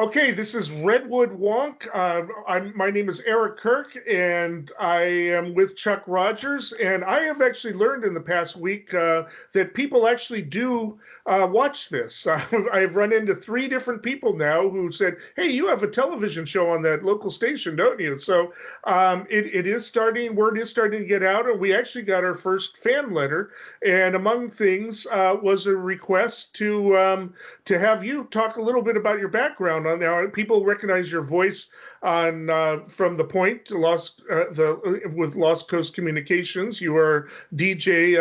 Okay, this is Redwood Wonk. My name is Eric Kirk, and I am with Chuck Rogers. And I have actually learned in the past week that people actually do watch this. I've run into three different people now who said, "Hey, you have a television show on that local station, don't you?" So it is starting. Word is starting to get out, and we actually got our first fan letter. And among things was a request to have you talk a little bit about your background on now. People recognize your voice on from the Point with Lost Coast Communications. You are DJ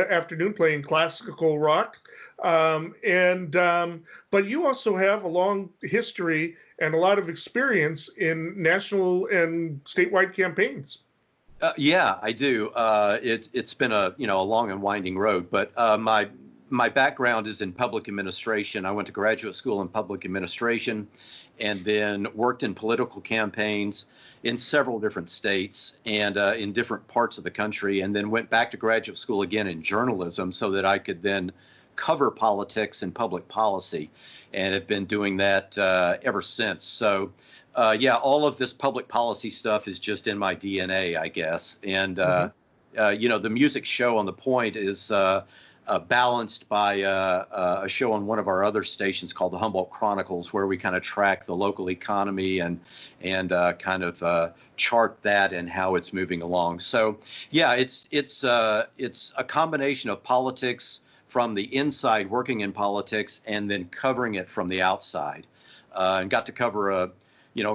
afternoon playing classical rock, but you also have a long history and a lot of experience in national and statewide campaigns. Yeah, I do. It's been a long and winding road, but my background is in public administration. I went to graduate school in public administration, and then worked in political campaigns in several different states and in different parts of the country, and then went back to graduate school again in journalism so that I could then cover politics and public policy, and have been doing that ever since. So. Yeah, all of this public policy stuff is just in my DNA, I guess. And, the music show on the Point is balanced by a show on one of our other stations called the Humboldt Chronicles, where we kind of track the local economy and kind of chart that and how it's moving along. So, yeah, it's a combination of politics from the inside, working in politics, and then covering it from the outside. And got to cover a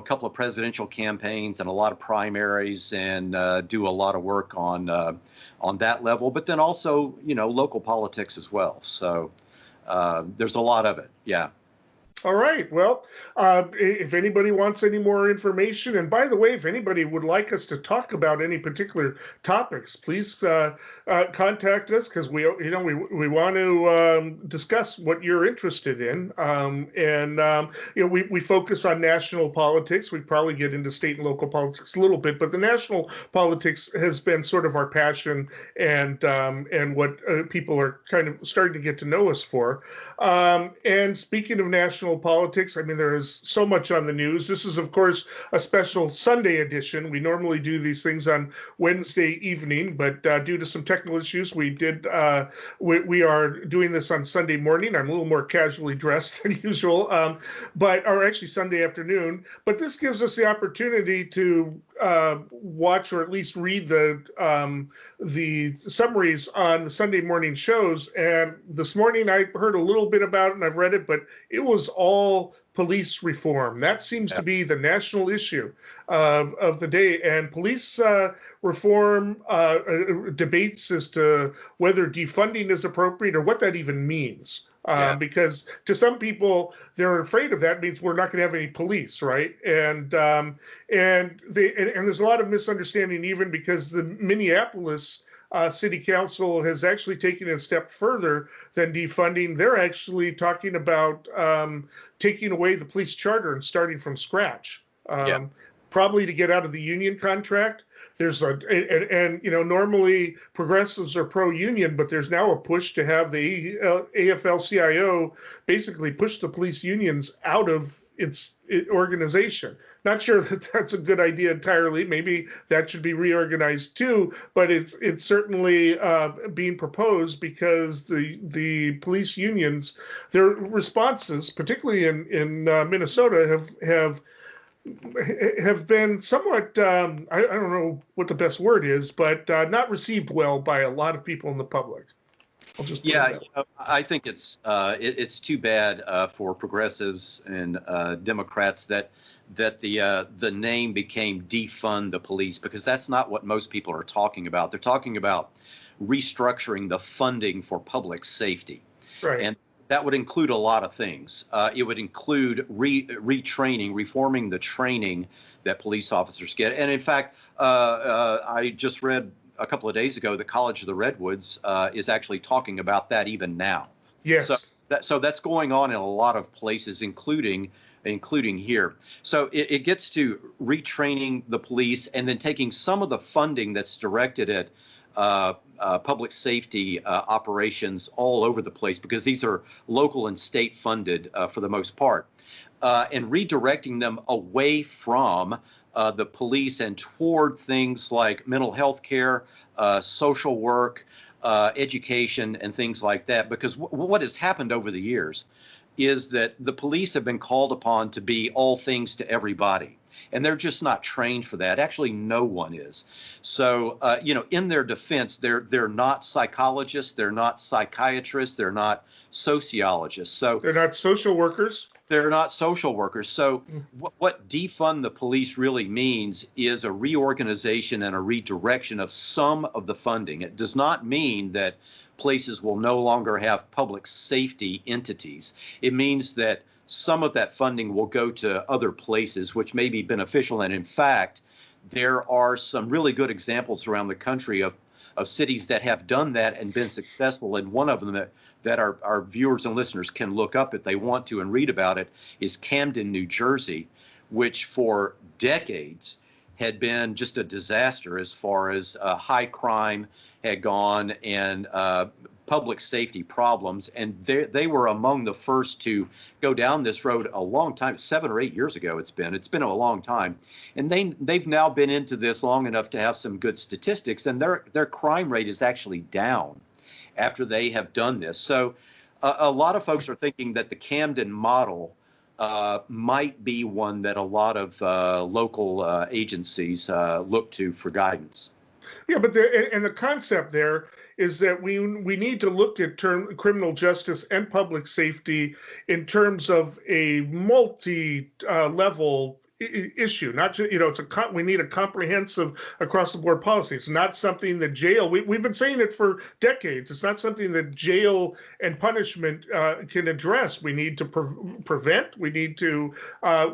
couple of presidential campaigns and a lot of primaries, and do a lot of work on that level, but then also, local politics as well. So there's a lot of it. Yeah. All right. Well, if anybody wants any more information, and by the way, if anybody would like us to talk about any particular topics, please contact us, because we want to discuss what you're interested in. We focus on national politics. We probably get into state and local politics a little bit, but the national politics has been sort of our passion, and what people are kind of starting to get to know us for. And speaking of national politics, I mean, there is so much on the news. This is, of course, a special Sunday edition. We normally do these things on Wednesday evening, but due to some technical issues, we are doing this on Sunday morning. I'm a little more casually dressed than usual, or actually Sunday afternoon. But this gives us the opportunity to watch, or at least read the summaries on the Sunday morning shows. And this morning I heard a little bit about it, and I've read it, but it was all police reform. That seems to be the national issue of the day. And police reform debates as to whether defunding is appropriate or what that even means. Because to some people, they're afraid of that. It means we're not going to have any police, right? And there's a lot of misunderstanding, even because the Minneapolis City Council has actually taken it a step further than defunding. They're actually talking about taking away the police charter and starting from scratch, probably to get out of the union contract. Normally progressives are pro-union, but there's now a push to have the AFL-CIO basically push the police unions out of its organization. Not sure that that's a good idea entirely. Maybe that should be reorganized too, but it's certainly being proposed, because the police unions, their responses, particularly in Minnesota, have been somewhat, I don't know what the best word is, but not received well by a lot of people in the public. I think it's too bad for progressives and Democrats that the name became defund the police, because that's not what most people are talking about. They're talking about restructuring the funding for public safety. Right. And that would include a lot of things. It would include retraining, reforming the training that police officers get. And in fact, I just read a couple of days ago the College of the Redwoods is actually talking about that even now. Yes. So that's going on in a lot of places, including here. So it gets to retraining the police, and then taking some of the funding that's directed at public safety operations all over the place, because these are local and state funded for the most part. and redirecting them away from the police and toward things like mental health care, social work, education, and things like that. Because what has happened over the years is that the police have been called upon to be all things to everybody. And they're just not trained for that. Actually, no one is. So, in their defense, they're not psychologists, they're not psychiatrists, they're not sociologists. So they're not social workers. They're not social workers. So what defund the police really means is a reorganization and a redirection of some of the funding. It does not mean that places will no longer have public safety entities. It means that some of that funding will go to other places, which may be beneficial. And in fact, there are some really good examples around the country of cities that have done that and been successful. And one of them that our viewers and listeners can look up if they want to and read about it is Camden, New Jersey, which for decades had been just a disaster as far as high crime had gone and public safety problems. And they were among the first to go down this road a long time, 7 or 8 years ago it's been a long time. And they've now been into this long enough to have some good statistics, and their crime rate is actually down after they have done this. So a lot of folks are thinking that the Camden model might be one that a lot of local agencies look to for guidance. Yeah, but the concept there is that we need to look at criminal justice and public safety in terms of a multi-level issue. Not just, we need a comprehensive across the board policy. It's not something that jail, we've been saying it for decades. It's not something that jail and punishment can address. We need to prevent. We need to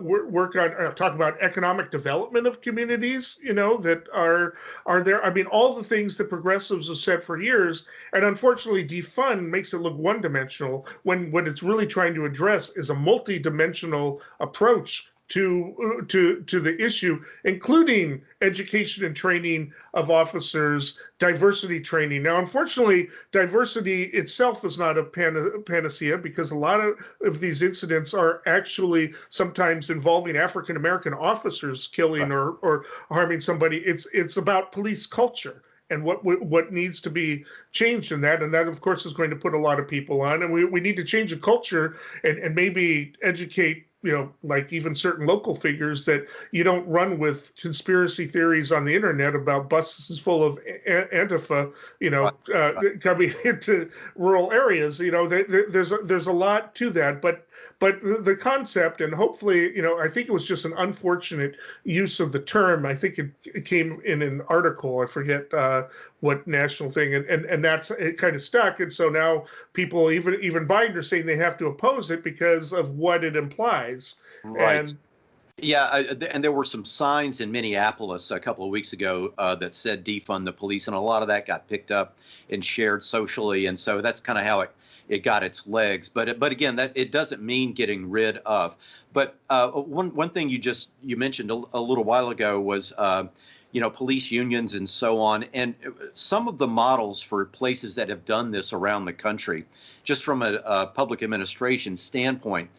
work on, talk about economic development of communities, that are there. I mean, all the things that progressives have said for years, and unfortunately defund makes it look one-dimensional when what it's really trying to address is a multi-dimensional approach to the issue, including education and training of officers, diversity training. Now, unfortunately, diversity itself is not a panacea, because a lot of these incidents are actually sometimes involving African American officers killing or harming somebody. It's about police culture and what needs to be changed in that. And that, of course, is going to put a lot of people on. And we need to change the culture and maybe educate, like even certain local figures, that you don't run with conspiracy theories on the internet about buses full of Antifa, coming into rural areas. There's a lot to that, but the concept, and hopefully, I think it was just an unfortunate use of the term. I think it came in an article, I forget what national thing, and that's, it kind of stuck. And so now people, even Biden, are saying they have to oppose it because of what it implies. Right. And and there were some signs in Minneapolis a couple of weeks ago that said defund the police, and a lot of that got picked up and shared socially. And so that's kind of how it got its legs. But again, that it doesn't mean getting rid of. But one thing you mentioned a little while ago was police unions and so on. And some of the models for places that have done this around the country, just from a public administration standpoint,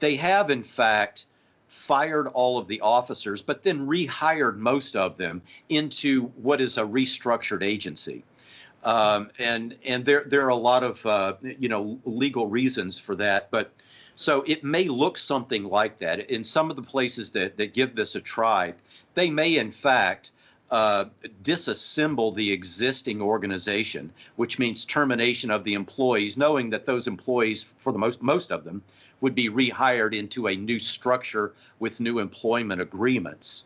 they have in fact fired all of the officers, but then rehired most of them into what is a restructured agency. And there are a lot of legal reasons for that, but so it may look something like that. In some of the places that give this a try, they may in fact disassemble the existing organization, which means termination of the employees, knowing that those employees, for the most of them, would be rehired into a new structure with new employment agreements,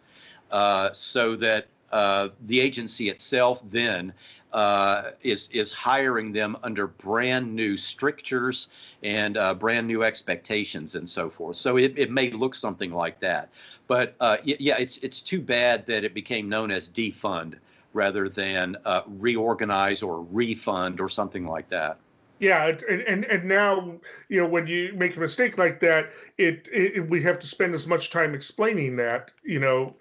so that the agency itself then is hiring them under brand new strictures and brand new expectations and so forth. So it may look something like that. But it's too bad that it became known as defund rather than reorganize or refund or something like that. Yeah, and now, when you make a mistake like that, we have to spend as much time explaining that,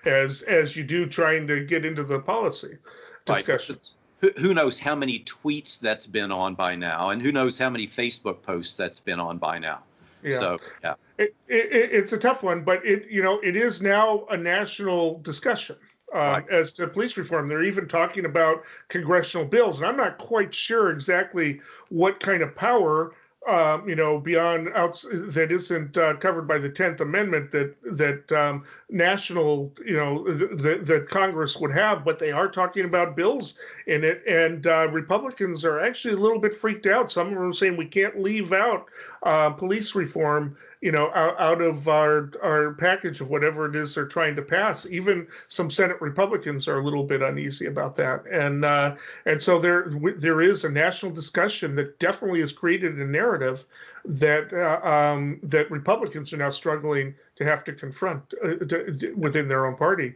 as you do trying to get into the policy discussions. Right. Who knows how many tweets that's been on by now, and who knows how many Facebook posts that's been on by now. Yeah. So yeah. It's a tough one, but it is now a national discussion Right. as to police reform. They're even talking about congressional bills, and I'm not quite sure exactly what kind of power, beyond that isn't covered by the 10th Amendment that national, that Congress would have. But they are talking about bills in it, and Republicans are actually a little bit freaked out. Some of them are saying we can't leave out police reform out of our package of whatever it is they're trying to pass. Even some Senate Republicans are a little bit uneasy about that, and so there is a national discussion that definitely has created a narrative that Republicans are now struggling to have to confront within their own party.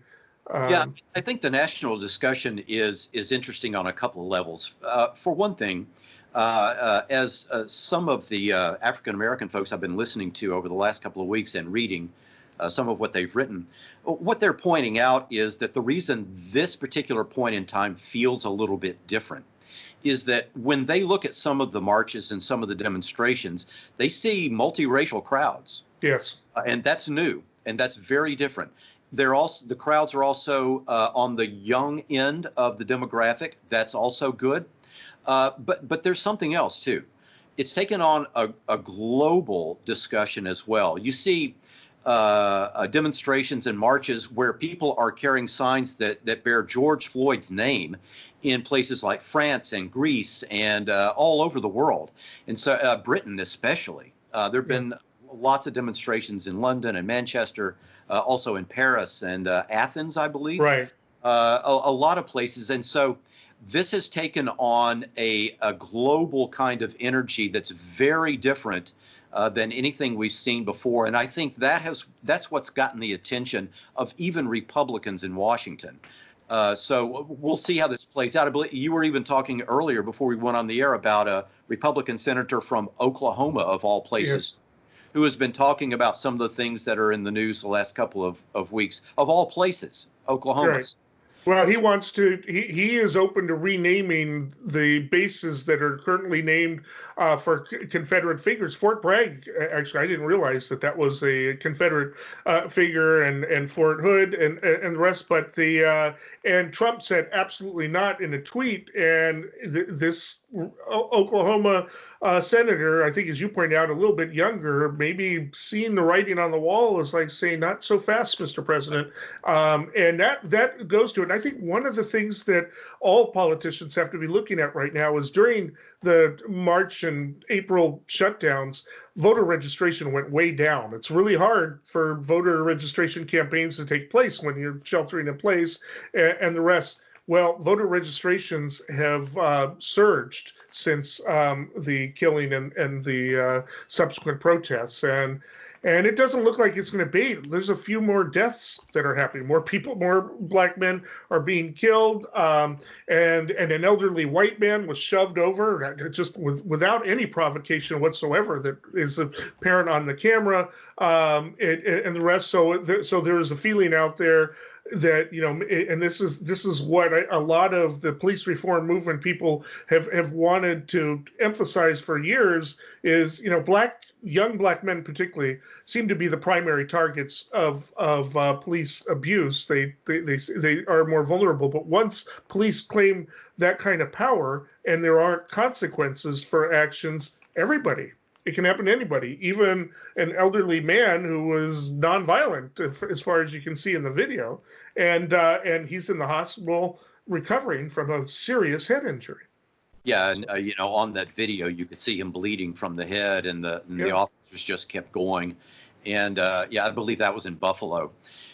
Yeah, I think the national discussion is interesting on a couple of levels. For one thing, as some of the African American folks I've been listening to over the last couple of weeks and reading some of what they've written, what they're pointing out is that the reason this particular point in time feels a little bit different is that when they look at some of the marches and some of the demonstrations, they see multiracial crowds. Yes. And that's new, and that's very different. The crowds are also on the young end of the demographic. That's also good. But there's something else too. It's taken on a global discussion as well. You see demonstrations and marches where people are carrying signs that bear George Floyd's name in places like France and Greece and all over the world. And so Britain especially. There have been lots of demonstrations in London and Manchester, also in Paris and Athens, I believe. Right. A lot of places. And so this has taken on a global kind of energy that's very different than anything we've seen before. And I think that's what's gotten the attention of even Republicans in Washington. So we'll see how this plays out. I believe you were even talking earlier before we went on the air about a Republican senator from Oklahoma, of all places, who has been talking about some of the things that are in the news the last couple of weeks, of all places, Oklahoma. Right. Well, he wants to. He is open to renaming the bases that are currently named for Confederate figures. Fort Bragg, actually, I didn't realize that was a Confederate figure, and Fort Hood and the rest. But and Trump said absolutely not in a tweet. And this Oklahoma senator, I think, as you pointed out, a little bit younger, maybe seeing the writing on the wall, is like saying, "Not so fast, Mr. President." And that goes to it. And I think one of the things that all politicians have to be looking at right now is during the March and April shutdowns, voter registration went way down. It's really hard for voter registration campaigns to take place when you're sheltering in place and the rest. Well, voter registrations have surged since the killing and the subsequent protests, and it doesn't look like it's going to abate. There's a few more deaths that are happening. More black men are being killed, and an elderly white man was shoved over just without any provocation whatsoever. That is apparent on the camera, and the rest. So there is a feeling out there that, and this is what a lot of the police reform movement people have wanted to emphasize for years is, young black men particularly seem to be the primary targets of police abuse. They are more vulnerable. But once police claim that kind of power and there aren't consequences for actions, it can happen to anybody, even an elderly man who was nonviolent, as far as you can see in the video, and he's in the hospital recovering from a serious head injury. Yeah, and on that video, you could see him bleeding from the head, and the officers just kept going. And I believe that was in Buffalo.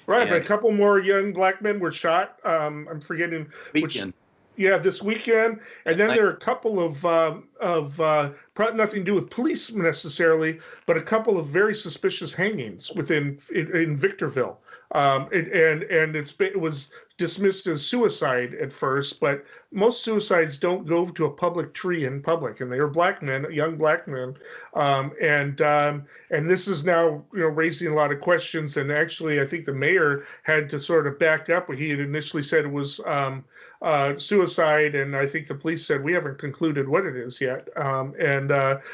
Right, but a couple more young black men were shot. I'm forgetting which. Yeah, this weekend, and then there are a couple of nothing to do with police necessarily, but a couple of very suspicious hangings in Victorville, and it was dismissed as suicide at first, but most suicides don't go to a public tree in public, and they are black men, young black men, and this is now raising a lot of questions. And actually, I think the mayor had to sort of back up. He had initially said it was suicide, and I think the police said we haven't concluded what it is yet.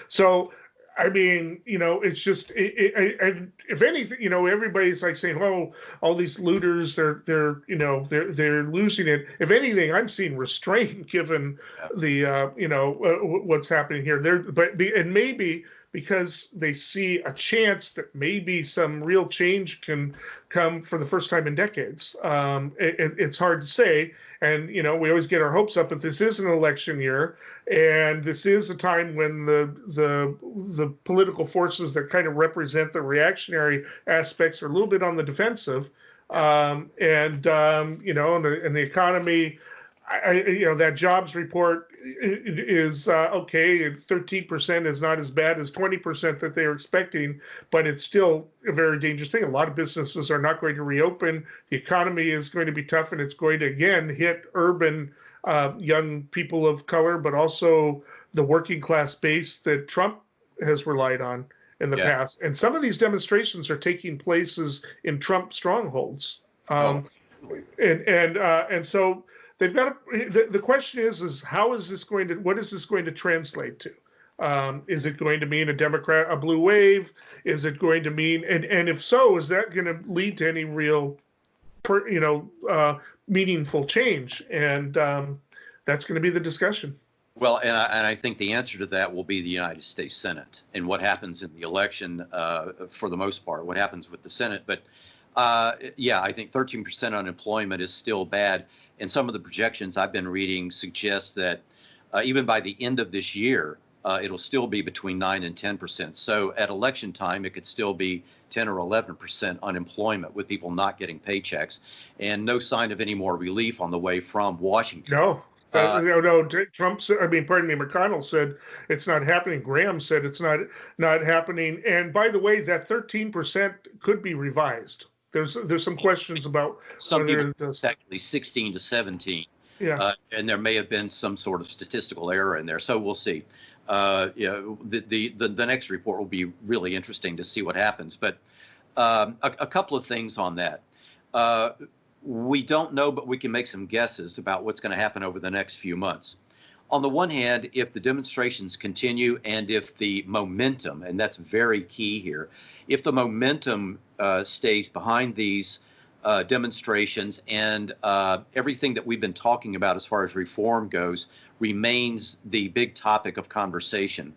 So I mean, it's just if anything, everybody's like saying, "Oh, all these looters, they're losing it." If anything, I'm seeing restraint given Yeah. the what's happening here. And maybe because they see a chance that maybe some real change can come for the first time in decades. It's hard to say, and we always get our hopes up, but this is an election year. And this is a time when the political forces that kind of represent the reactionary aspects are a little bit on the defensive, and the economy. That jobs report is okay. 13% is not as bad as 20% that they were expecting, but it's still a very dangerous thing. A lot of businesses are not going to reopen. The economy is going to be tough, and it's going to again hit urban young people of color, but also the working class base that Trump has relied on in the past. And some of these demonstrations are taking places in Trump strongholds. And so they've got to, the question is what is this going to translate to? Is it going to mean a blue wave? Is it going to mean, and if so, is that going to lead to any real, meaningful change? And that's going to be the discussion. Well, and I think the answer to that will be the United States Senate and what happens in the election, for the most part, what happens with the Senate. But I think 13% unemployment is still bad. And some of the projections I've been reading suggest that even by the end of this year, it'll still be between 9 and 10%. So at election time, it could still be 10 or 11% unemployment with people not getting paychecks, and no sign of any more relief on the way from Washington. No. No, Trump said, McConnell said it's not happening. Graham said it's not happening. And by the way, that 13% could be revised. There's some questions about some whether people actually 16 to 17. Yeah. And there may have been some sort of statistical error in there. So we'll see. The next report will be really interesting to see what happens. But a couple of things on that. We don't know, but we can make some guesses about what's going to happen over the next few months. On the one hand, if the demonstrations continue and if the momentum, and that's very key here, if the momentum stays behind these demonstrations and everything that we've been talking about as far as reform goes remains the big topic of conversation,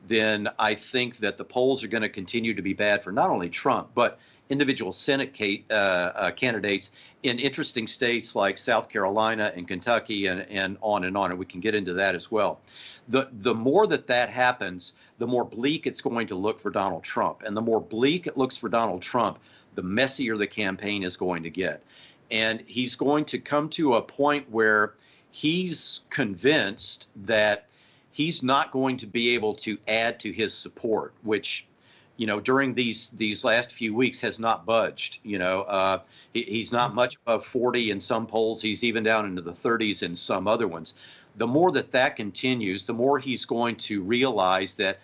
then I think that the polls are going to continue to be bad for not only Trump, but individual Senate candidates in interesting states like South Carolina and Kentucky and on and on. And we can get into that as well. The more that happens, the more bleak it's going to look for Donald Trump. And the more bleak it looks for Donald Trump, the messier the campaign is going to get. And he's going to come to a point where he's convinced that he's not going to be able to add to his support, which during these last few weeks has not budged. He's not much above 40 in some polls. He's even down into the 30s in some other ones. The more that continues, the more he's going to realize that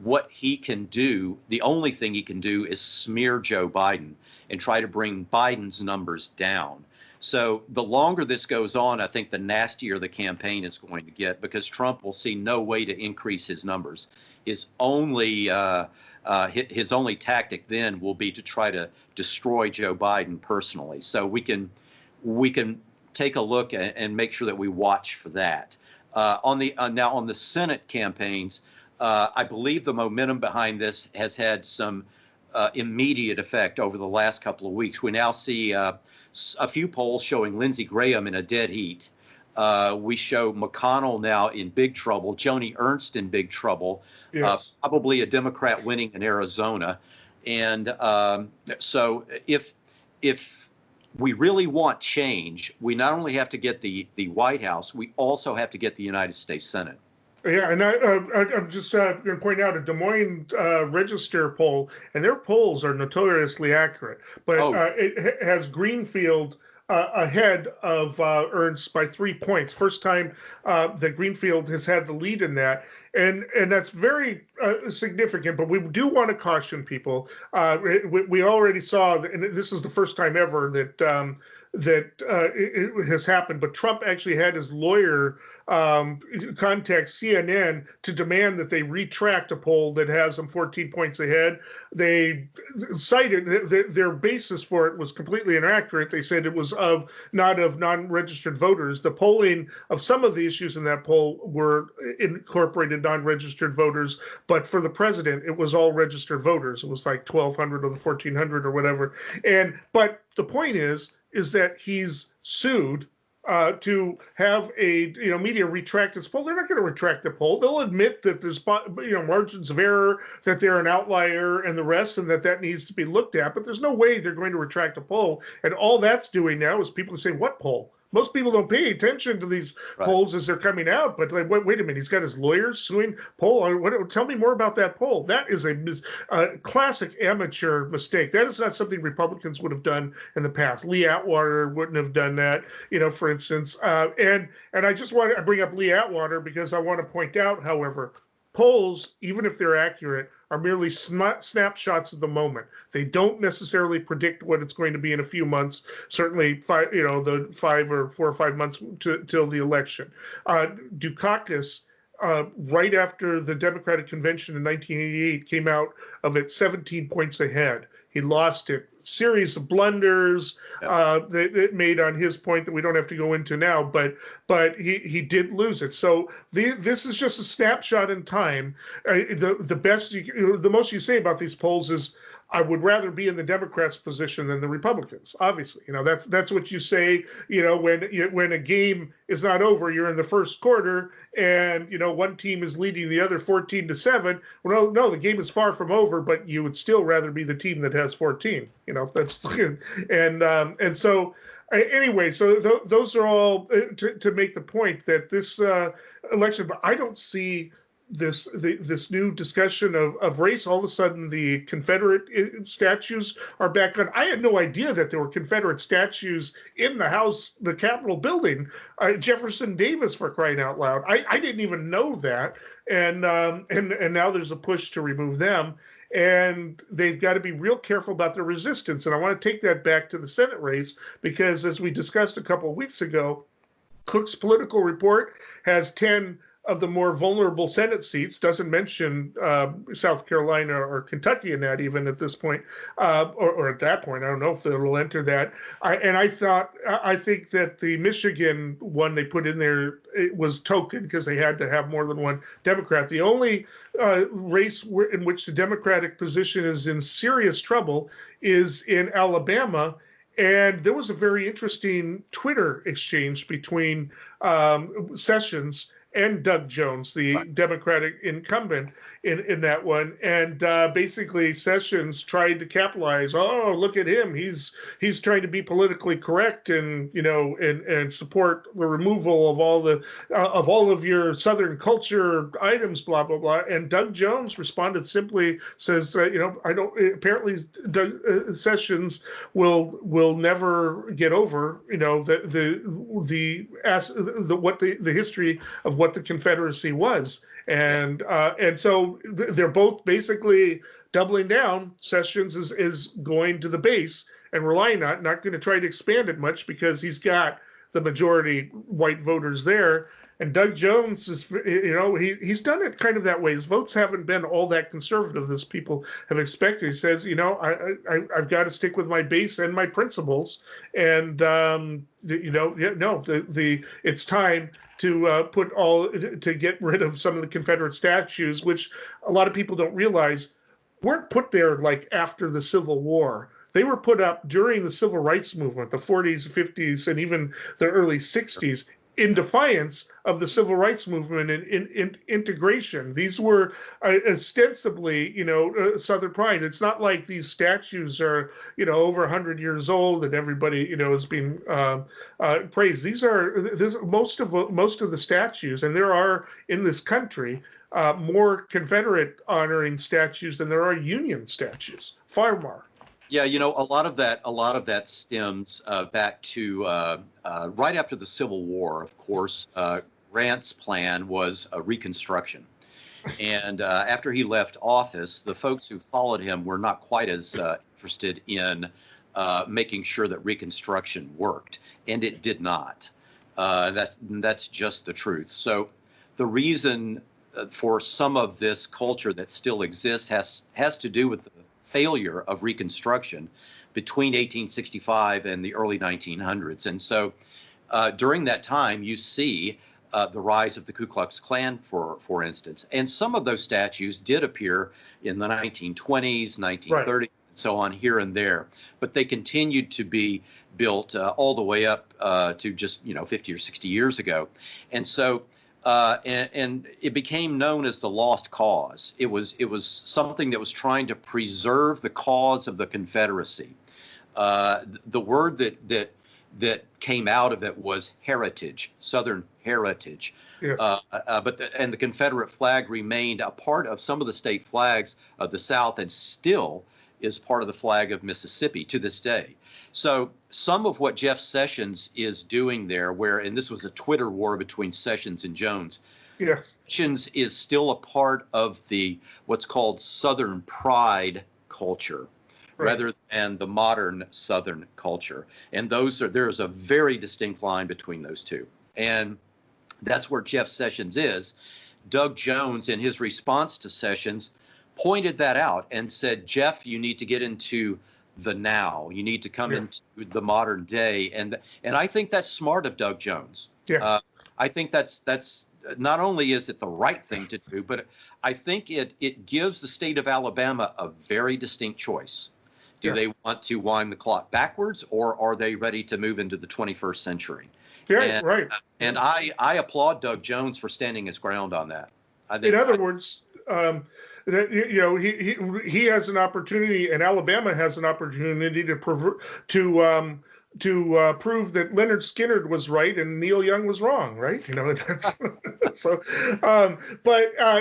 what he can do, the only thing he can do is smear Joe Biden and try to bring Biden's numbers down. So the longer this goes on, I think the nastier the campaign is going to get, because Trump will see no way to increase his numbers. His only tactic then will be to try to destroy Joe Biden personally. So we can take a look and make sure that we watch for that. Now on the Senate campaigns, I believe the momentum behind this has had some immediate effect over the last couple of weeks. We now see a few polls showing Lindsey Graham in a dead heat. We show McConnell now in big trouble, Joni Ernst in big trouble. Yes. Probably a Democrat winning in Arizona. And so if we really want change, we not only have to get the White House, we also have to get the United States Senate. Yeah, and I'm just going to point out a Des Moines Register poll, and their polls are notoriously accurate, but it has Greenfield ahead of Ernst by 3 points. First time that Greenfield has had the lead in that, and that's very significant. But we do want to caution people. We already saw, and this is the first time ever that it has happened. But Trump actually had his lawyer contact CNN to demand that they retract a poll that has them 14 points ahead. They cited their basis for it was completely inaccurate. They said it was not of non-registered voters. The polling of some of the issues in that poll were incorporated non-registered voters, but for the president, it was all registered voters. It was like 1,200 of the 1,400 or whatever. But the point is that he's sued to have a media retract its poll. They're not going to retract the poll. They'll admit that there's margins of error, that they're an outlier, and the rest, and that needs to be looked at. But there's no way they're going to retract a poll. And all that's doing now is people say, "What poll?" Most people don't pay attention to these polls as they're coming out. But like, wait a minute, he's got his lawyers suing poll. Tell me more about that poll. That is a classic amateur mistake. That is not something Republicans would have done in the past. Lee Atwater wouldn't have done that, for instance. And I just want to bring up Lee Atwater because I want to point out, however, polls, even if they're accurate, are merely snapshots of the moment. They don't necessarily predict what it's going to be in a few months. Certainly, the 4 or 5 months till the election. Dukakis, right after the Democratic Convention in 1988, came out of it 17 points ahead. He lost it. Series of blunders that it made on his point that we don't have to go into now, but he did lose it. So this is just a snapshot in time. The most you say about these polls is, I would rather be in the Democrats' position than the Republicans. Obviously, that's what you say. When a game is not over, you're in the first quarter, and one team is leading the other 14-7. Well, no, the game is far from over, but you would still rather be the team that has 14. That's and so anyway. So those are all to make the point that this election. But I don't see this new discussion of race. All of a sudden the Confederate statues are back on. I had no idea that there were Confederate statues in the Capitol building. Jefferson Davis, for crying out loud. I didn't even know that. And now there's a push to remove them. And they've got to be real careful about their resistance. And I want to take that back to the Senate race, because as we discussed a couple of weeks ago, Cook's political report has 10 of the more vulnerable Senate seats, doesn't mention South Carolina or Kentucky in that even at this point, or at that point. I don't know if it'll enter that. I think that the Michigan one they put in there, it was token because they had to have more than one Democrat. The only race in which the Democratic position is in serious trouble is in Alabama. And there was a very interesting Twitter exchange between Sessions and Doug Jones, the Democratic incumbent in that one. And basically Sessions tried to capitalize. Oh, look at him. He's trying to be politically correct and support the removal of all of your Southern culture items, blah, blah, blah. And Doug Jones responded simply, says, I don't, apparently Sessions will never get over, the history of what the Confederacy was. And so they're both basically doubling down. Sessions is going to the base and relying on it, not going to try to expand it much because he's got the majority white voters there. And Doug Jones is, he's done it kind of that way. His votes haven't been all that conservative as people have expected. He says, I've got to stick with my base and my principles. And, it's time to get rid of some of the Confederate statues, which a lot of people don't realize weren't put there like after the Civil War. They were put up during the Civil Rights Movement, the 40s, 50s, and even the early 60s, in defiance of the Civil Rights Movement and in integration. These were ostensibly, Southern pride. It's not like these statues are, over 100 years old and everybody, is being praised. Most of the statues, and there are in this country more Confederate honoring statues than there are Union statues. Far more. Yeah, a lot of that stems back to right after the Civil War. Of course, Grant's plan was a Reconstruction, and after he left office, the folks who followed him were not quite as interested in making sure that Reconstruction worked, and it did not. That's just the truth. So the reason for some of this culture that still exists has to do with the failure of Reconstruction between 1865 and the early 1900s. And so during that time, you see the rise of the Ku Klux Klan, for instance. And some of those statues did appear in the 1920s, 1930s, right, and so on, here and there. But they continued to be built all the way up to just 50 or 60 years ago. And so and it became known as the lost cause. It was something that was trying to preserve the cause of the Confederacy. The word that came out of it was heritage, Southern heritage. Yes. But the Confederate flag remained a part of some of the state flags of the South, and still is part of the flag of Mississippi to this day. So some of what Jeff Sessions is doing there, and this was a Twitter war between Sessions and Jones. Yes. Sessions is still a part of the what's called Southern pride culture, right, rather than the modern Southern culture. And there's a very distinct line between those two. And that's where Jeff Sessions is. Doug Jones, in his response to Sessions, pointed that out and said, Jeff, you need to get into the now. You need to come into the modern day. And I think that's smart of Doug Jones. Yeah. I think that's not only is it the right thing to do, but I think it gives the state of Alabama a very distinct choice. Do they want to wind the clock backwards, or are they ready to move into the 21st century? Yeah, right. And I applaud Doug Jones for standing his ground on that. I think, in other words, that he has an opportunity, and Alabama has an opportunity to prove that Leonard Skinner was right and Neil Young was wrong, right? That's so.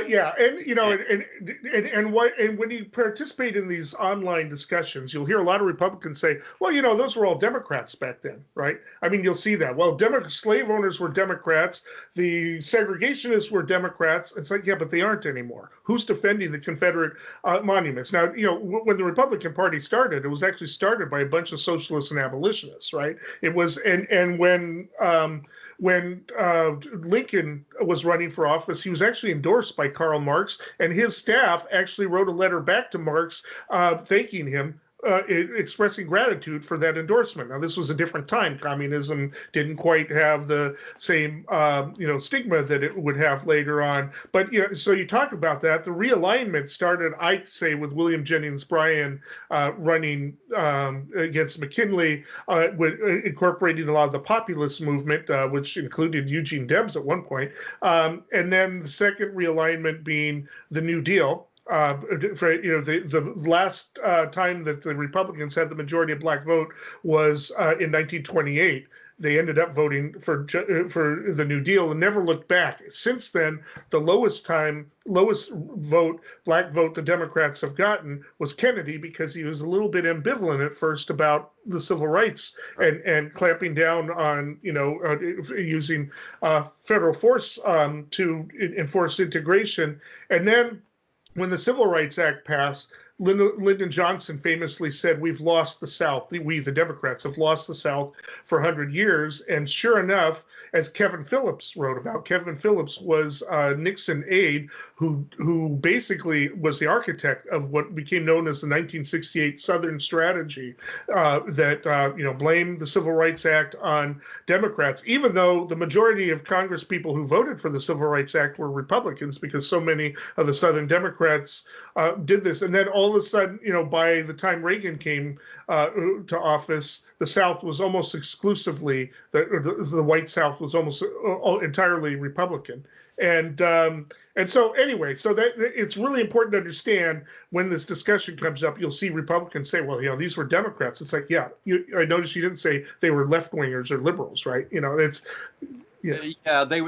Yeah, and when you participate in these online discussions, you'll hear a lot of Republicans say, "Well, those were all Democrats back then, right?" I mean, you'll see that. Well, slave owners were Democrats, the segregationists were Democrats. It's like, yeah, but they aren't anymore. Who's defending the Confederate monuments? Now, when the Republican Party started, it was actually started by a bunch of socialists and abolitionists. Right. It was, and when Lincoln was running for office, he was actually endorsed by Karl Marx, and his staff actually wrote a letter back to Marx thanking him, expressing gratitude for that endorsement. Now, this was a different time. Communism didn't quite have the same, stigma that it would have later on. But, so you talk about that. The realignment started, I'd say, with William Jennings Bryan running against McKinley, with incorporating a lot of the populist movement, which included Eugene Debs at one point. And then the second realignment being the New Deal. The last time that the Republicans had the majority of black vote was in 1928. They ended up voting for the New Deal and never looked back. Since then, the lowest vote, black vote, the Democrats have gotten was Kennedy, because he was a little bit ambivalent at first about the civil rights and clamping down on, using federal force to enforce integration. And then when the Civil Rights Act passed, Lyndon Johnson famously said, "We've lost the South. We, the Democrats, have lost the South for 100 years." And sure enough, as Kevin Phillips wrote about, Kevin Phillips was a Nixon aide who basically was the architect of what became known as the 1968 Southern Strategy, that blamed the Civil Rights Act on Democrats, even though the majority of Congress people who voted for the Civil Rights Act were Republicans, because so many of the Southern Democrats did this. And then all of a sudden, by the time Reagan came to office, the South was almost exclusively, the white South was almost entirely Republican. And so anyway, so that it's really important to understand when this discussion comes up, you'll see Republicans say, well, these were Democrats. It's like, yeah, I noticed you didn't say they were left wingers or liberals, right?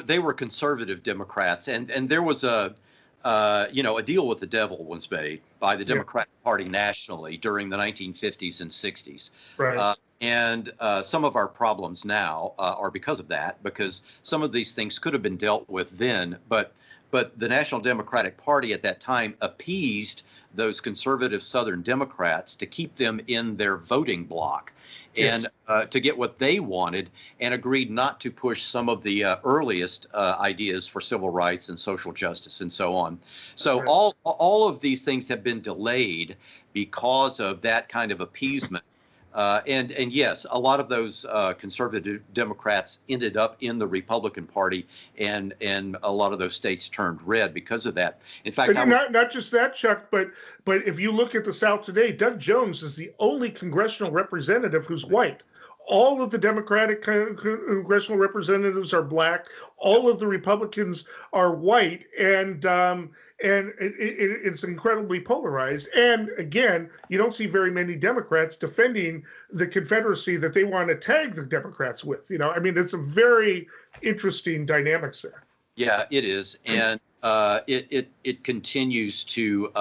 They were conservative Democrats, and there was a deal with the devil was made by the Democratic Party nationally during the 1950s and 60s. Right. And some of our problems now are because of that, because some of these things could have been dealt with then, but But the National Democratic Party at that time appeased those conservative Southern Democrats to keep them in their voting bloc and to get what they wanted, and agreed not to push some of the earliest ideas for civil rights and social justice and so on. So all of these things have been delayed because of that kind of appeasement. And yes, a lot of those conservative Democrats ended up in the Republican Party, and a lot of those states turned red because of that. In fact, not just that, Chuck, but if you look at the South today, Doug Jones is the only congressional representative who's white. All of the Democratic congressional representatives are black. All of the Republicans are white, and it's incredibly polarized. And again, you don't see very many Democrats defending the Confederacy that they want to tag the Democrats with. I mean, it's a very interesting dynamics there. Yeah, it is, and it continues to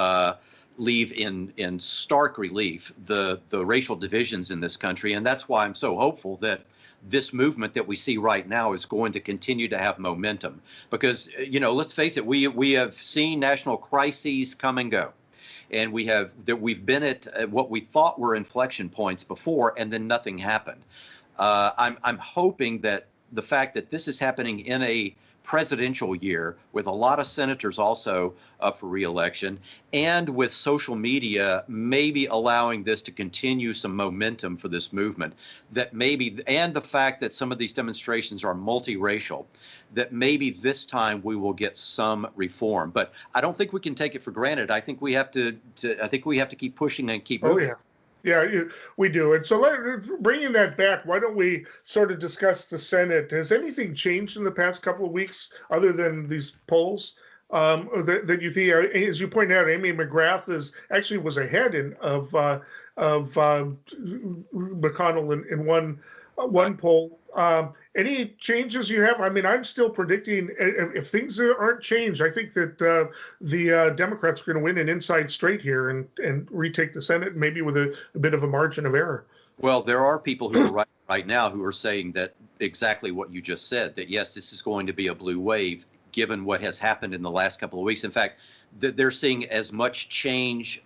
leave in stark relief the racial divisions in this country, and that's why I'm so hopeful that this movement that we see right now is going to continue to have momentum. Because let's face it, we have seen national crises come and go, and we've been at what we thought were inflection points before, and then nothing happened. I'm hoping that the fact that this is happening in a presidential year, with a lot of senators also up for re-election, and with social media maybe allowing this to continue some momentum for this movement, that maybe, and the fact that some of these demonstrations are multiracial, that maybe this time we will get some reform. But I don't think we can take it for granted. I think we have to keep pushing and keep moving. Oh, yeah. Yeah, we do. And so bringing that back, why don't we sort of discuss the Senate? Has anything changed in the past couple of weeks other than these polls that you think, as you point out, Amy McGrath was ahead of McConnell in one poll. Any changes you have? I mean, I'm still predicting if things aren't changed, I think that the Democrats are going to win an inside straight here and retake the Senate, maybe with a bit of a margin of error. Well, there are people who are right now who are saying that exactly what you just said, that yes, this is going to be a blue wave, given what has happened in the last couple of weeks. In fact, they're seeing as much change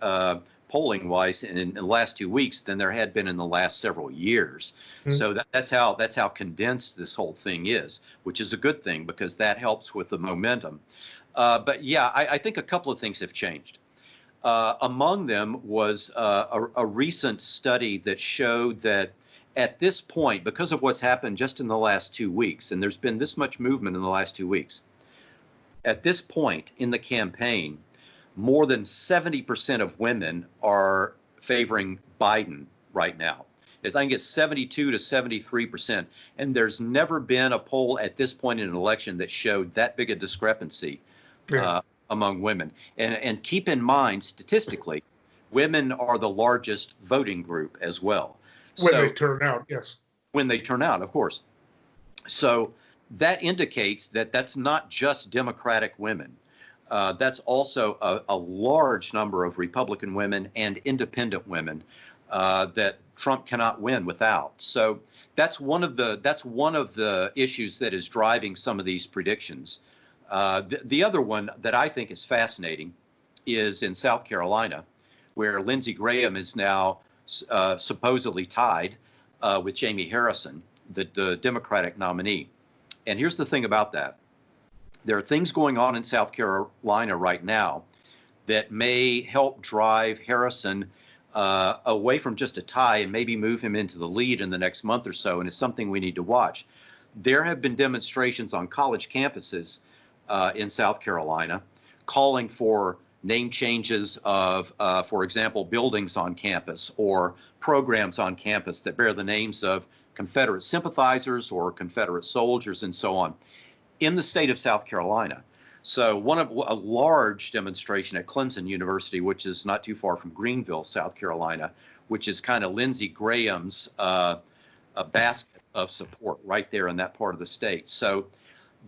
polling-wise in the last 2 weeks than there had been in the last several years. Mm-hmm. So that's how condensed this whole thing is, which is a good thing because that helps with the momentum. But yeah, I think a couple of things have changed. Among them was a recent study that showed that at this point, because of what's happened just in the last 2 weeks, and there's been this much movement in the last 2 weeks, at this point in the campaign, more than 70% of women are favoring Biden right now. I think it's 72 to 73%. And there's never been a poll at this point in an election that showed that big a discrepancy among women. And keep in mind, statistically, women are the largest voting group as well. When they turn out, yes. When they turn out, of course. So that indicates that that's not just Democratic women. That's also a large number of Republican women and independent women that Trump cannot win without. So that's one of the issues that is driving some of these predictions. The other one that I think is fascinating is in South Carolina, where Lindsey Graham is now supposedly tied with Jamie Harrison, the Democratic nominee. And here's the thing about that. There are things going on in South Carolina right now that may help drive Harrison away from just a tie and maybe move him into the lead in the next month or so, and it's something we need to watch. There have been demonstrations on college campuses in South Carolina calling for name changes of, for example, buildings on campus or programs on campus that bear the names of Confederate sympathizers or Confederate soldiers and so on, in the state of South Carolina. So a large demonstration at Clemson University, which is not too far from Greenville, South Carolina, which is kind of Lindsey Graham's a basket of support right there in that part of the state. So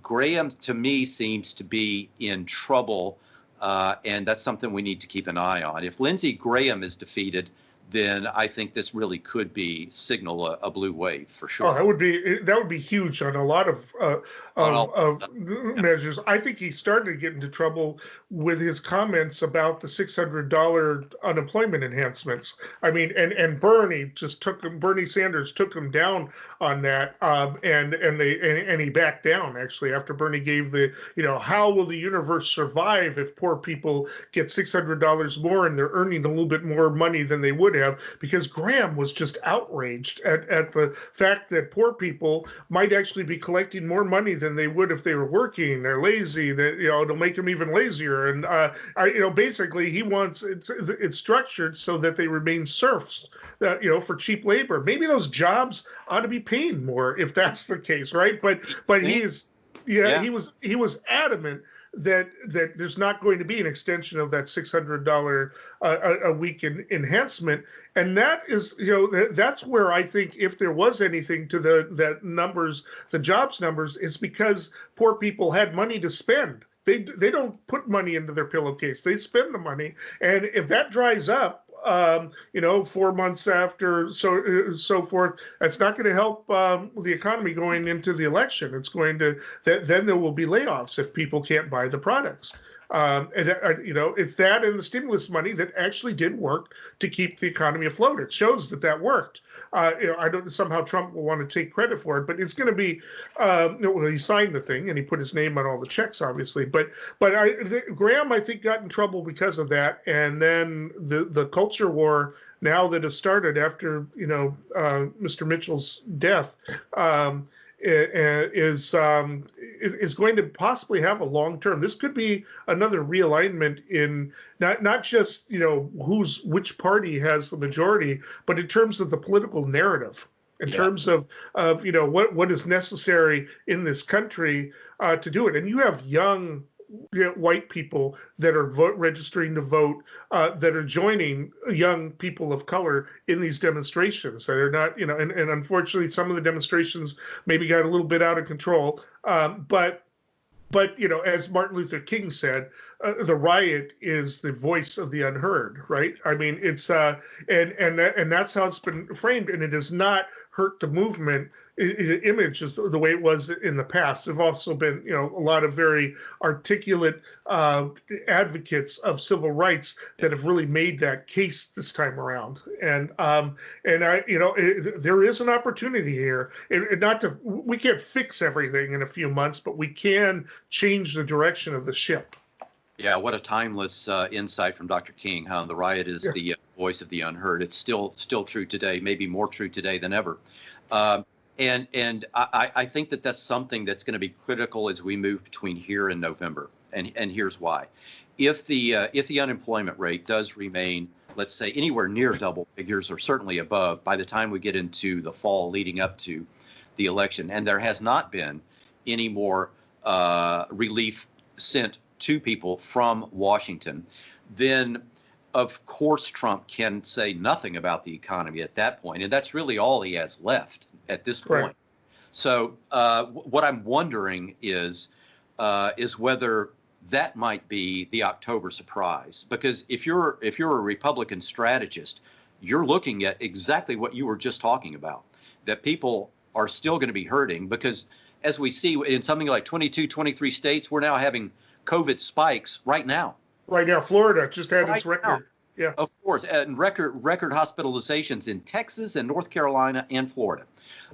Graham, to me, seems to be in trouble, and that's something we need to keep an eye on. If Lindsey Graham is defeated, then I think this really could signal a blue wave for sure. Oh, that would be huge on a lot of measures. I think he started to get into trouble with his comments about the $600 unemployment enhancements. I mean, and Bernie Sanders took him down on that, and he backed down actually after Bernie gave how will the universe survive if poor people get $600 more and they're earning a little bit more money than they would have, because Graham was just outraged at the fact that poor people might actually be collecting more money than they would if they were working. They're lazy. That it'll make them even lazier. And basically he wants it's structured so that they remain serfs, for cheap labor. Maybe those jobs ought to be paying more if that's the case, right? But he was adamant that there's not going to be an extension of that $600 a week enhancement, and that is that's where I think if there was anything to the jobs numbers, it's because poor people had money to spend. They don't put money into their pillowcase; they spend the money, and if that dries up, 4 months after, so forth, that's not going to help the economy going into the election. It's going to then there will be layoffs if people can't buy the products. It's that and the stimulus money that actually did work to keep the economy afloat. It shows that worked. I don't somehow Trump will want to take credit for it, but it's going to be. He signed the thing and he put his name on all the checks, obviously. But Graham, I think, got in trouble because of that, and then the culture war now that has started after Mr. Mitchell's death. Is going to possibly have a long term. This could be another realignment in not just which party has the majority, but in terms of the political narrative, in terms of what is necessary in this country to do it. And you have young white people that are registering to vote, that are joining young people of color in these demonstrations. They're not, and unfortunately, some of the demonstrations maybe got a little bit out of control. But as Martin Luther King said, the riot is the voice of the unheard, right? I mean, it's and that's how it's been framed, and it does not hurt the movement image is the way it was in the past. There've also been, a lot of very articulate advocates of civil rights that have really made that case this time around. And there is an opportunity here. We can't fix everything in a few months, but we can change the direction of the ship. Yeah, what a timeless insight from Dr. King, huh? The riot is the voice of the unheard. It's still true today, maybe more true today than ever. And I think that's something that's going to be critical as we move between here and November. And here's why. If the unemployment rate does remain, let's say, anywhere near double figures or certainly above by the time we get into the fall leading up to the election, and there has not been any more relief sent to people from Washington, then of course Trump can say nothing about the economy at that point, and that's really all he has left at this point. Right. So what I'm wondering is whether that might be the October surprise, because if you're a Republican strategist, you're looking at exactly what you were just talking about, that people are still going to be hurting, because as we see in something like 22, 23 states, we're now having COVID spikes right now. Right now, Florida just had its record. Now. Yeah, of course, and record hospitalizations in Texas and North Carolina and Florida,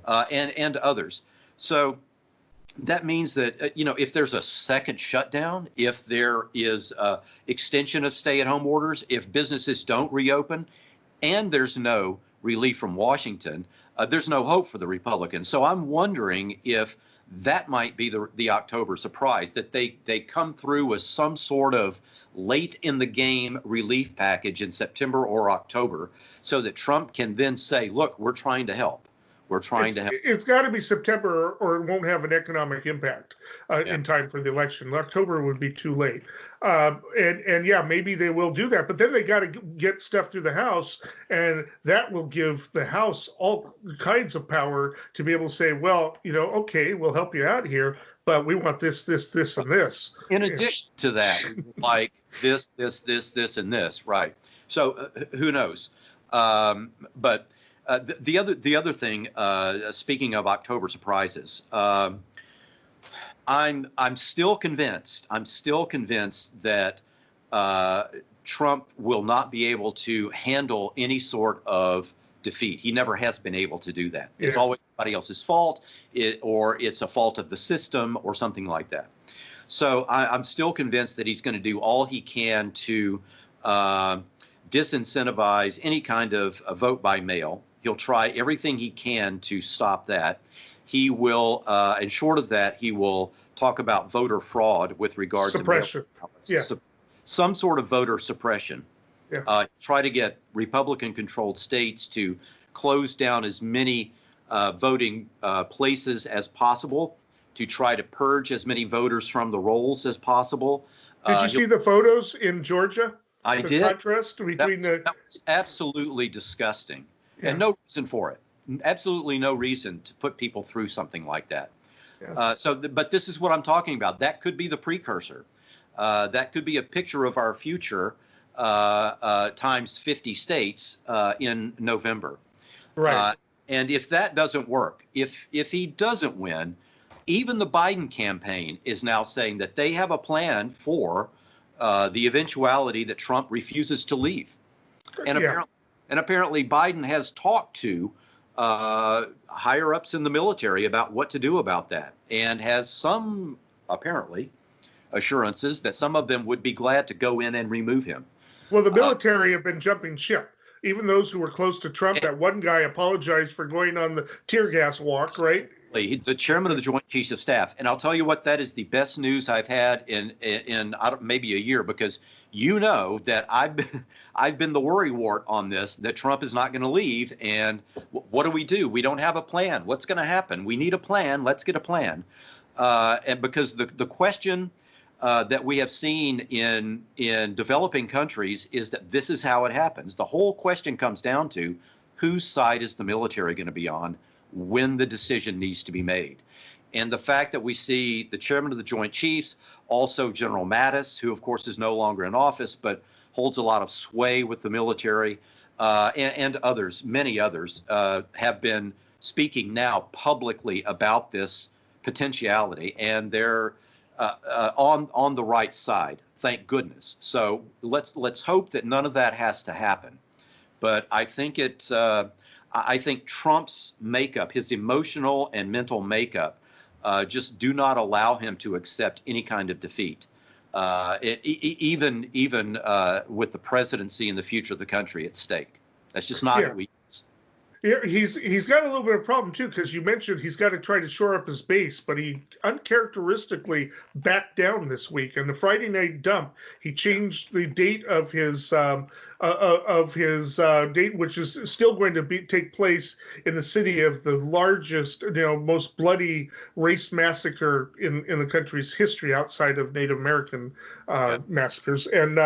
and others. So that means that if there's a second shutdown, if there is extension of stay-at-home orders, if businesses don't reopen, and there's no relief from Washington, there's no hope for the Republicans. So I'm wondering if that might be the October surprise, that they come through with some sort of late in the game relief package in September or October, so that Trump can then say, look, we're trying to help. We're trying to help. It's got to be September or it won't have an economic impact in time for the election. October would be too late. And yeah, maybe they will do that. But then they got to get stuff through the House, and that will give the House all kinds of power to be able to say, well, okay, we'll help you out here, but we want this, and this. In addition to that, like this, and this, right? So who knows? But the other thing, speaking of October surprises, I'm still convinced. I'm still convinced that Trump will not be able to handle any sort of defeat. He never has been able to do that. It's always somebody else's fault, or it's a fault of the system, or something like that. So I'm still convinced that he's going to do all he can to disincentivize any kind of a vote by mail. He'll try everything he can to stop that. He will, and short of that, he will talk about voter fraud with regard suppression. to mail ballots. Some sort of voter suppression. Try to get Republican-controlled states to close down as many voting places as possible, to try to purge as many voters from the rolls as possible. Did you see the photos in Georgia? I did. Contrast between that was absolutely disgusting, and no reason for it. Absolutely no reason to put people through something like that. But this is what I'm talking about. That could be the precursor. That could be a picture of our future times 50 states in November. Right. And if that doesn't work, if he doesn't win, even the Biden campaign is now saying that they have a plan for the eventuality that Trump refuses to leave. And apparently Biden has talked to higher ups in the military about what to do about that, and has some, apparently, assurances that some of them would be glad to go in and remove him. Well, the military have been jumping ship. Even those who were close to Trump, that one guy apologized for going on the tear gas walk, right? The chairman of the Joint Chiefs of Staff. And I'll tell you what, that is the best news I've had in maybe a year, because you know that I've been the worrywart on this, that Trump is not going to leave. And what do? We don't have a plan. What's going to happen? We need a plan. Let's get a plan. And because the question that we have seen in developing countries is that this is how it happens. The whole question comes down to whose side is the military going to be on when the decision needs to be made. And the fact that we see the chairman of the Joint Chiefs, also General Mattis, who of course is no longer in office, but holds a lot of sway with the military, and others, many others, have been speaking now publicly about this potentiality, and they're on the right side, thank goodness. So let's hope that none of that has to happen. But I think I think Trump's makeup, his emotional and mental makeup, just do not allow him to accept any kind of defeat, even with the presidency and the future of the country at stake. That's just not who he is. Yeah, he's got a little bit of a problem too, because you mentioned he's got to try to shore up his base, but he uncharacteristically backed down this week. And the Friday night dump, he changed the date of his date, which is still going to take place in the city of the largest, most bloody race massacre in the country's history outside of Native American massacres, and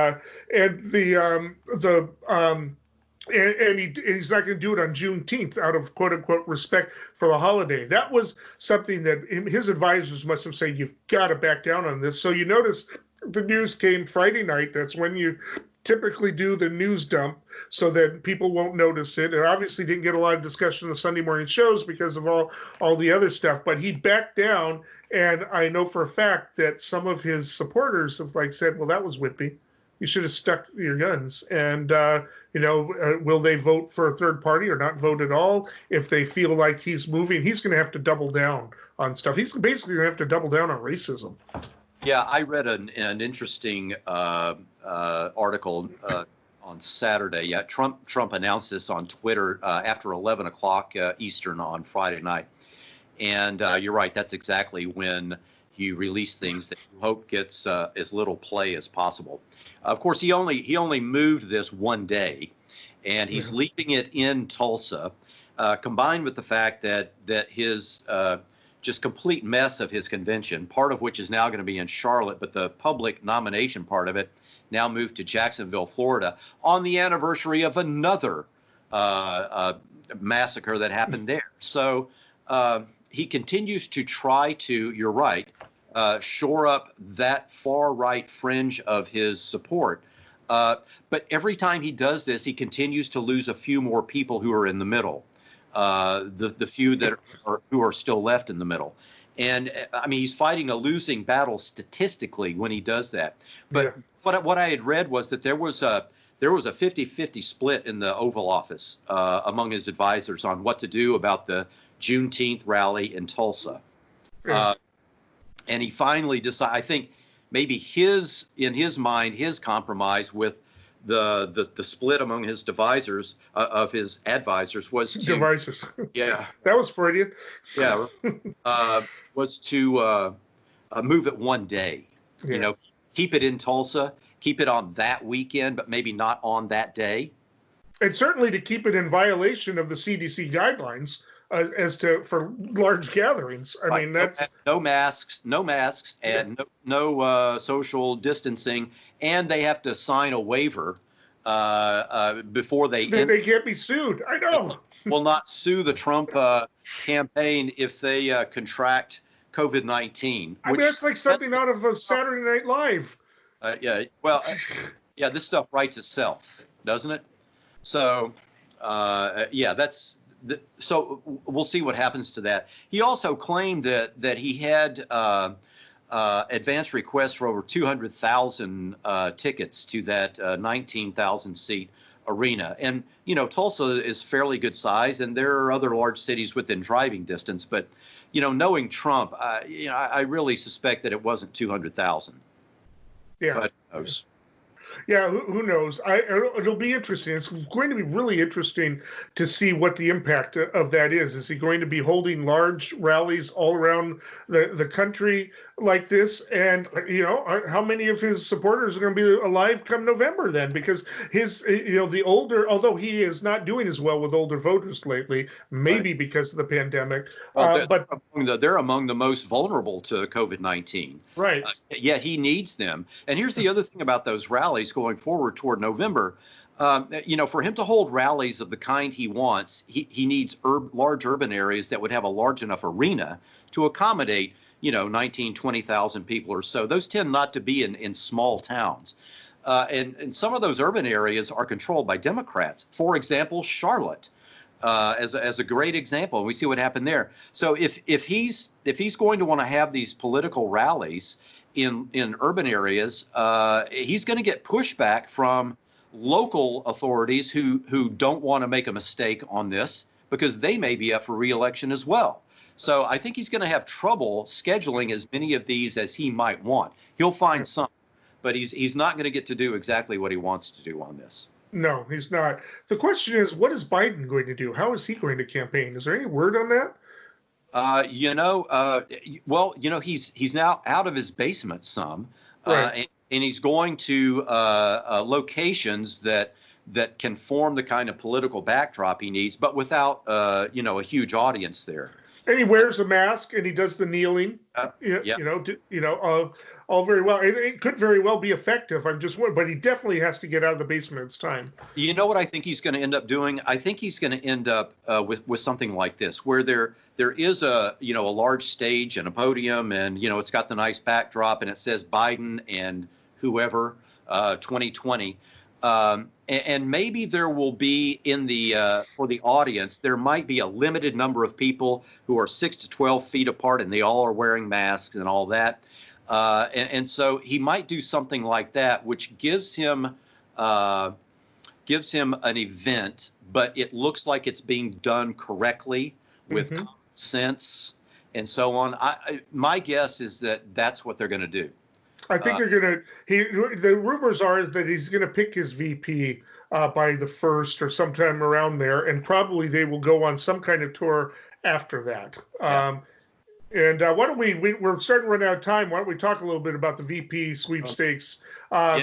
he's not going to do it on Juneteenth out of quote unquote respect for the holiday. That was something that his advisors must have said, you've got to back down on this. So you notice the news came Friday night. That's when you typically do the news dump so that people won't notice it. And obviously didn't get a lot of discussion in the Sunday morning shows because of all the other stuff, but he backed down. And I know for a fact that some of his supporters have said, well, that was wimpy. You should have stuck your guns. And, will they vote for a third party or not vote at all? If they feel like he's moving, he's going to have to double down on stuff. He's basically going to have to double down on racism. Yeah, I read an interesting article on Saturday. Yeah, Trump announced this on Twitter after 11 o'clock Eastern on Friday night. And you're right, that's exactly when you release things that you hope gets as little play as possible. Of course, he only moved this one day, and he's leaving it in Tulsa, combined with the fact that his just complete mess of his convention, part of which is now going to be in Charlotte, but the public nomination part of it now moved to Jacksonville, Florida, on the anniversary of another massacre that happened there. So he continues to try to, you're right, shore up that far right fringe of his support. But every time he does this, he continues to lose a few more people who are in the middle, the few that who are still left in the middle. And I mean, he's fighting a losing battle statistically when he does that. But what I had read was that there was a 50-50 split in the Oval Office among his advisors on what to do about the Juneteenth rally in Tulsa. And he finally decided, I think maybe in his mind, his compromise with the split among his advisors was to, yeah, that was Freudian. Yeah, was to move it one day. You know, keep it in Tulsa, keep it on that weekend, but maybe not on that day. And certainly to keep it in violation of the CDC guidelines as to for large gatherings. I mean, that's no masks, and no social distancing, and they have to sign a waiver before they can't be sued. I know. Will not sue the Trump campaign if they contract COVID-19. I mean, that's like something out of Saturday Night Live. Yeah. Well, yeah, this stuff writes itself, doesn't it? So, yeah, so we'll see what happens to that. He also claimed that he had advance requests for over 200,000 tickets to that 19,000 seat arena. And, you know, Tulsa is fairly good size, and there are other large cities within driving distance. But, you know, knowing Trump, I really suspect that it wasn't 200,000. Yeah. But who knows? Yeah, who knows? It'll be interesting. It's going to be really interesting to see what the impact of that is. Is he going to be holding large rallies all around the country like this? And, you know, how many of his supporters are going to be alive come November then? Because the older, although he is not doing as well with older voters lately, maybe because of the pandemic. Well, they're among the most vulnerable to COVID-19. Right. Yeah, he needs them. And here's the other thing about those rallies going forward toward November. You know, for him to hold rallies of the kind he wants, he needs large urban areas that would have a large enough arena to accommodate, 19, 20,000 people or so. Those tend not to be in small towns. And some of those urban areas are controlled by Democrats. For example, Charlotte, as a great example. We see what happened there. So if he's going to want to have these political rallies in urban areas, he's going to get pushback from local authorities who don't want to make a mistake on this because they may be up for re-election as well. So I think he's going to have trouble scheduling as many of these as he might want. He'll find some, but he's not going to get to do exactly what he wants to do on this. No, he's not. The question is, what is Biden going to do? How is he going to campaign? Is there any word on that? He's now out of his basement some, right. and he's going to locations that can form the kind of political backdrop he needs, but without a huge audience there. And he wears a mask and he does the kneeling. All very well. It could very well be effective. But he definitely has to get out of the basement. It's time. You know what I think he's going to end up doing? I think he's going to end up with something like this, where there is a large stage and a podium, and it's got the nice backdrop, and it says Biden and whoever 2020. And maybe there will be for the audience, there might be a limited number of people who are 6 to 12 feet apart, and they all are wearing masks and all that. And so he might do something like that, which gives him an event, but it looks like it's being done correctly with common sense and so on. My guess is that that's what they're going to do. I think they're going to. The rumors are that he's going to pick his VP by the 1st or sometime around there, and probably they will go on some kind of tour after that. Yeah. And why don't we're starting to run out of time. Why don't we talk a little bit about the VP sweepstakes?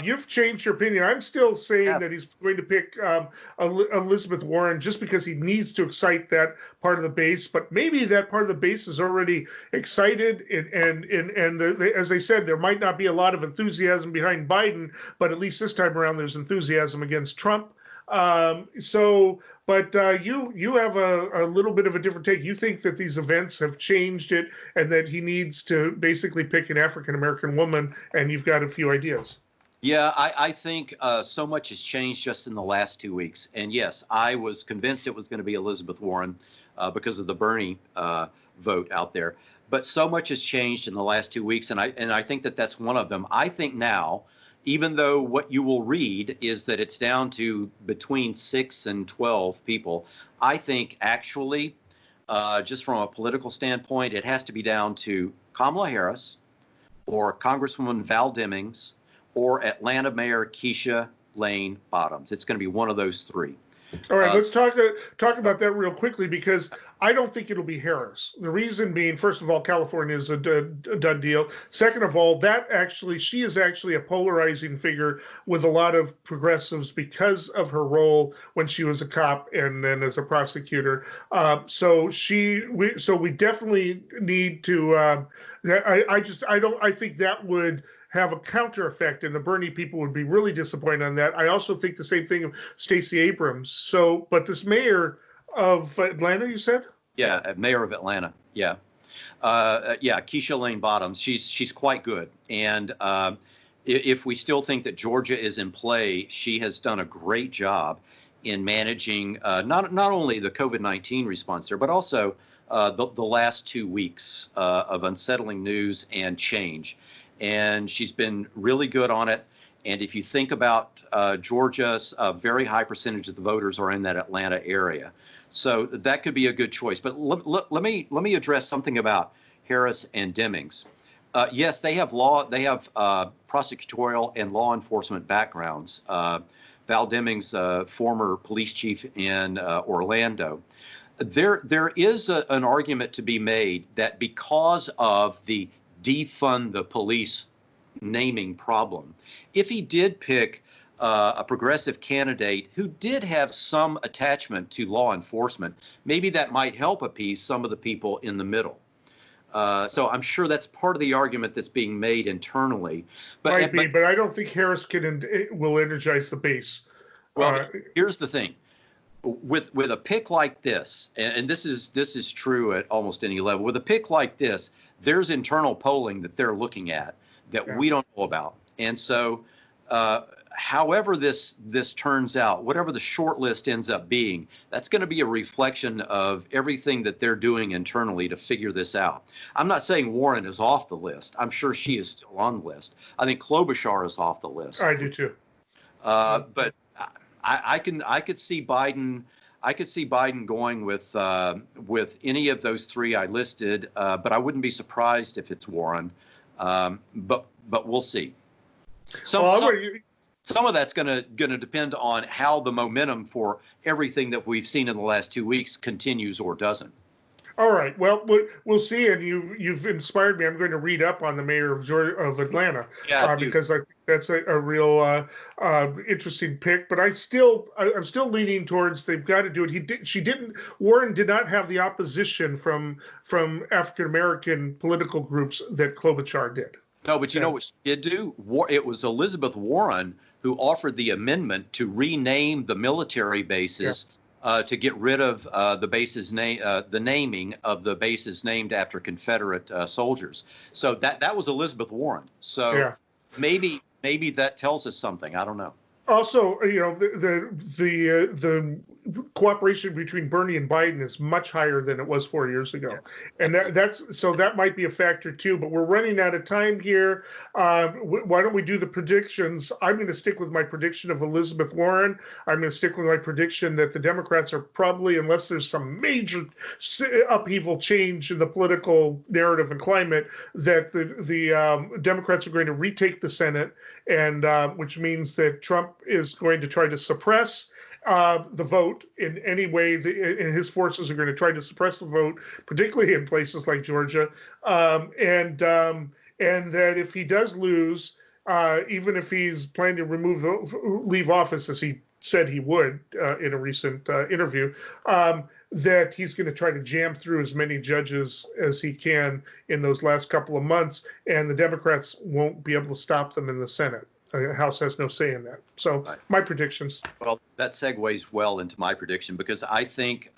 You've changed your opinion. I'm still saying that he's going to pick Elizabeth Warren just because he needs to excite that part of the base. But maybe that part of the base is already excited. And as they said, there might not be a lot of enthusiasm behind Biden, but at least this time around there's enthusiasm against Trump. But you have a little bit of a different take. You think that these events have changed it and that he needs to basically pick an African-American woman, and you've got a few ideas. Yeah, I think so much has changed just in the last 2 weeks. And yes, I was convinced it was going to be Elizabeth Warren because of the Bernie vote out there. But so much has changed in the last 2 weeks, and I think that that's one of them. I think now, even though what you will read is that it's down to between 6 and 12 people, I think actually, just from a political standpoint, it has to be down to Kamala Harris or Congresswoman Val Demings or Atlanta Mayor Keisha Lane Bottoms. It's going to be one of those three. All right, let's talk about that real quickly, because I don't think it'll be Harris. The reason being, first of all, California is a done deal. Second of all, she is actually a polarizing figure with a lot of progressives because of her role when she was a cop and then as a prosecutor. So we definitely need to. I think that would have a counter effect, and the Bernie people would be really disappointed on that. I also think the same thing of Stacey Abrams. So, but this mayor of Atlanta, you said? Yeah, mayor of Atlanta. Yeah. Yeah, Keisha Lane Bottoms. She's quite good. And if we still think that Georgia is in play, she has done a great job in managing not only the COVID-19 response there, but also the last 2 weeks of unsettling news and change. And she's been really good on it. And if you think about Georgia, a very high percentage of the voters are in that Atlanta area. So that could be a good choice. But let me address something about Harris and Demings. Yes, they have prosecutorial and law enforcement backgrounds. Val Demings, former police chief in Orlando. There is an argument to be made that because of the defund the police naming problem, if he did pick a progressive candidate who did have some attachment to law enforcement, maybe that might help appease some of the people in the middle. So I'm sure that's part of the argument that's being made internally. But I don't think Harris will energize the base. Well, here's the thing. With a pick like this, and this is true at almost any level, with a pick like this, there's internal polling that they're looking at that we don't know about. And so however this turns out, whatever the short list ends up being, that's going to be a reflection of everything that they're doing internally to figure this out. I'm not saying Warren is off the list. I'm sure she is still on the list. I think Klobuchar is off the list. I do too. But I could see Biden. I could see Biden going with any of those three I listed, but I wouldn't be surprised if it's Warren. But we'll see. Some of that's going to depend on how the momentum for everything that we've seen in the last 2 weeks continues or doesn't. All right. Well, we'll see. And you've inspired me. I'm going to read up on the mayor of Atlanta, because I think that's a real interesting pick. But I'm still leaning towards they've got to do it. Warren did not have the opposition from African American political groups that Klobuchar did. No, but you know what she did do? It was Elizabeth Warren who offered the amendment to rename the military bases. To get rid of the bases the naming of the bases named after Confederate soldiers. So that was Elizabeth Warren. So maybe that tells us something. I don't know. Also, the cooperation between Bernie and Biden is much higher than it was 4 years ago, and that might be a factor too. But we're running out of time here. Why don't we do the predictions? I'm going to stick with my prediction of Elizabeth Warren. I'm going to stick with my prediction that the Democrats are probably, unless there's some major upheaval change in the political narrative and climate, that the Democrats are going to retake the Senate, and which means that Trump is going to try to suppress the vote in any way, and his forces are going to try to suppress the vote, particularly in places like Georgia, and that if he does lose, even if he's planning to leave office, as he said he would in a recent interview, that he's going to try to jam through as many judges as he can in those last couple of months, and the Democrats won't be able to stop them in the Senate. The House has no say in that. So my predictions. Well, that segues well into my prediction, because I think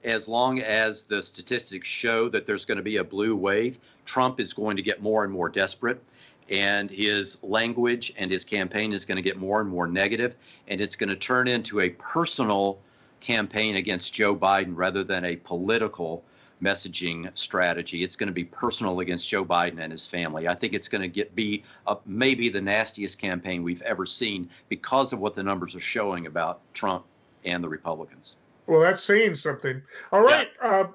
as long as the statistics show that there's going to be a blue wave, Trump is going to get more and more desperate. and his language and his campaign is going to get more and more negative, and it's going to turn into a personal campaign against Joe Biden rather than a political messaging strategy. It's going to be personal against Joe Biden and his family. I think it's going to be maybe the nastiest campaign we've ever seen because of what the numbers are showing about Trump and the Republicans. Well, that's saying something. All right. Yeah.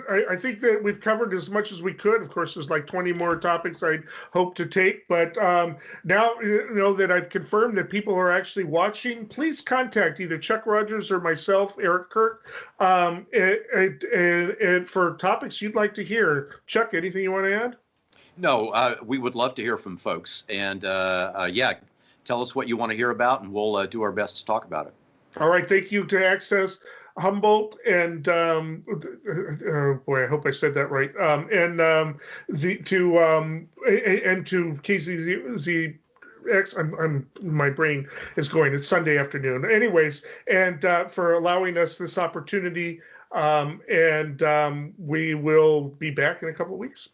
I think that we've covered as much as we could. Of course, there's like 20 more topics I'd hope to take. But now, that I've confirmed that people are actually watching, please contact either Chuck Rogers or myself, Eric Kirk, and for topics you'd like to hear. Chuck, anything you want to add? No, we would love to hear from folks. And tell us what you want to hear about, and we'll do our best to talk about it. All right, thank you to Access Humboldt and I hope I said that right. To KZZX. My brain is going. It's Sunday afternoon. Anyways, and for allowing us this opportunity, we will be back in a couple of weeks.